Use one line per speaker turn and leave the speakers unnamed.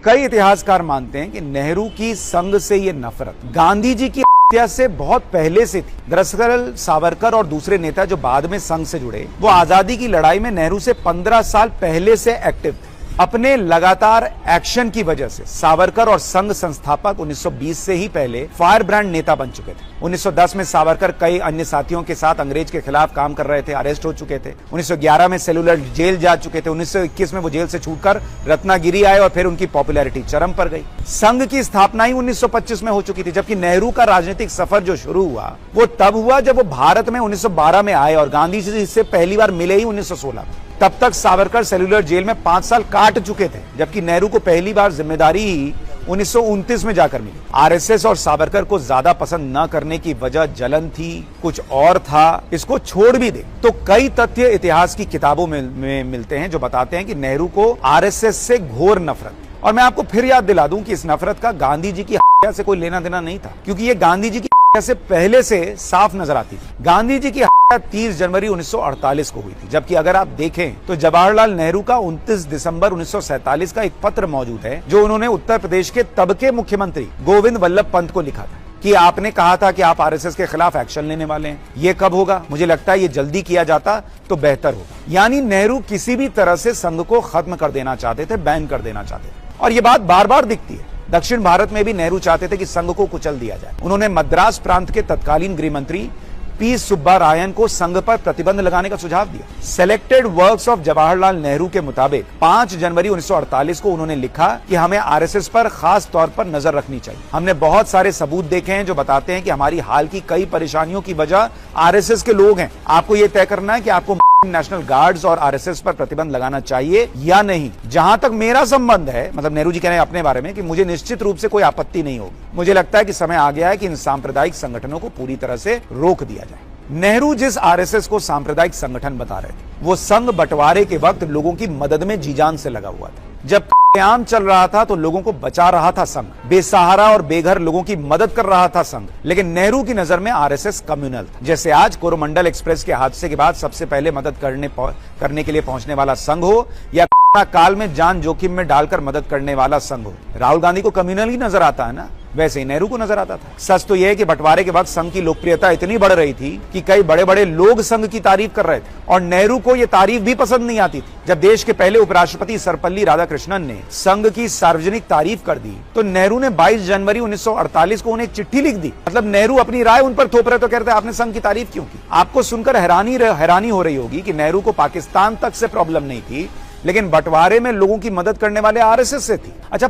कई इतिहासकार मानते हैं कि नेहरू की संघ से ये नफरत गांधी जी की हत्या से बहुत पहले से थी। दरअसल सावरकर और दूसरे नेता जो बाद में संघ से जुड़े, वो आजादी की लड़ाई में नेहरू से 15 साल पहले से एक्टिव थे। अपने लगातार एक्शन की वजह से सावरकर और संघ संस्थापक 1920 से ही पहले फायर ब्रांड नेता बन चुके थे। 1910 में सावरकर कई अन्य साथियों के साथ अंग्रेज के खिलाफ काम कर रहे थे, अरेस्ट हो चुके थे। 1911 में सेलुलर जेल जा चुके थे। 1921 में वो जेल से छूटकर रत्नागिरी आए और फिर उनकी पॉपुलैरिटी चरम पर गई। संघ की स्थापना ही 1925 में हो चुकी थी, जबकि नेहरू का राजनीतिक सफर जो शुरू हुआ वो तब हुआ जब वो भारत में 1912 में आए और गांधी जी से पहली बार मिले ही 1916 में। तब तक सावरकर सेलुलर जेल में 5 साल काट चुके थे, जबकि नेहरू को पहली बार जिम्मेदारी ही 1929 में जाकर मिली। आरएसएस और सावरकर को ज्यादा पसंद न करने की वजह जलन थी, कुछ और था, इसको छोड़ भी दे तो कई तथ्य इतिहास की किताबों में मिलते हैं जो बताते हैं कि नेहरू को आरएसएस से घोर नफरत। और मैं आपको फिर याद दिला दूं कि इस नफरत का गांधी जी की हत्या से कोई लेना देना नहीं था, क्योंकि ये गांधी जी की हत्या से पहले से साफ नजर आती थी। गांधी जी की 30 जनवरी 1948 को हुई थी, जबकि अगर आप देखें तो जवाहरलाल नेहरू का 29 दिसंबर 1947 का एक पत्र मौजूद है जो उन्होंने उत्तर प्रदेश के तब के मुख्यमंत्री गोविंद वल्लभ पंत को लिखा था कि आपने कहा था कि आप आरएसएस के खिलाफ एक्शन लेने वाले हैं। ये कब होगा? मुझे लगता है ये जल्दी किया जाता तो बेहतर होगा। यानी नेहरू किसी भी तरह से संघ को खत्म कर देना चाहते थे, बैन कर देना चाहते थे। और ये बात बार बार दिखती है। दक्षिण भारत में भी नेहरू चाहते थे कि संघ को कुचल दिया जाए। उन्होंने मद्रास प्रांत के तत्कालीन गृह मंत्री पी सुब्बारायन को संघ पर प्रतिबंध लगाने का सुझाव दिया। Selected works of Jawaharlal Nehru के मुताबिक 5 जनवरी 1948 को उन्होंने लिखा कि हमें आरएसएस पर खास तौर पर नजर रखनी चाहिए। हमने बहुत सारे सबूत देखे हैं जो बताते हैं कि हमारी हाल की कई परेशानियों की वजह आरएसएस के लोग हैं। आपको यह तय करना है कि आपको नेशनल गार्ड्स और आरएसएस पर प्रतिबंध लगाना चाहिए या नहीं। जहां तक मेरा संबंध है, मतलब नेहरू जी कह रहे हैं अपने बारे में कि मुझे निश्चित रूप से कोई आपत्ति नहीं होगी। मुझे लगता है कि समय आ गया है कि इन सांप्रदायिक संगठनों को पूरी तरह से रोक दिया जाए। नेहरू जिस आरएसएस को सांप्रदायिक संगठन बता रहे थे, वो संघ बंटवारे के वक्त लोगों की मदद में जी जान से लगा हुआ था। जब आम चल रहा था तो लोगों को बचा रहा था संघ, बेसहारा और बेघर लोगों की मदद कर रहा था संघ। लेकिन नेहरू की नजर में आरएसएस कम्युनल था। जैसे आज कोरोमंडल एक्सप्रेस के हादसे के बाद सबसे पहले मदद करने के लिए पहुंचने वाला संघ हो, या काल में जान जोखिम में डालकर मदद करने वाला संघ हो। राहुल गांधी को कम्युनल ही नजर आता है ना, वैसे ही नेहरू को नजर आता था। सच तो यह है कि बंटवारे के बाद संघ की लोकप्रियता इतनी बढ़ रही थी कि कई बड़े बड़े लोग संघ की तारीफ कर रहे थे और नेहरू को यह तारीफ भी पसंद नहीं आती थी। जब देश के पहले उपराष्ट्रपति सर्वपल्ली राधाकृष्णन ने संघ की सार्वजनिक तारीफ कर दी तो नेहरू ने 22 जनवरी 1948 को उन्हें एक चिट्ठी लिख दी। मतलब नेहरू अपनी राय उन पर थोप रहे तो कहते आपने संघ की तारीफ क्यों की? आपको सुनकर हैरानी हो रही होगी कि नेहरू को पाकिस्तान तक से प्रॉब्लम नहीं थी, लेकिन बंटवारे में लोगों की मदद करने वाले आरएसएस से थी। अच्छा,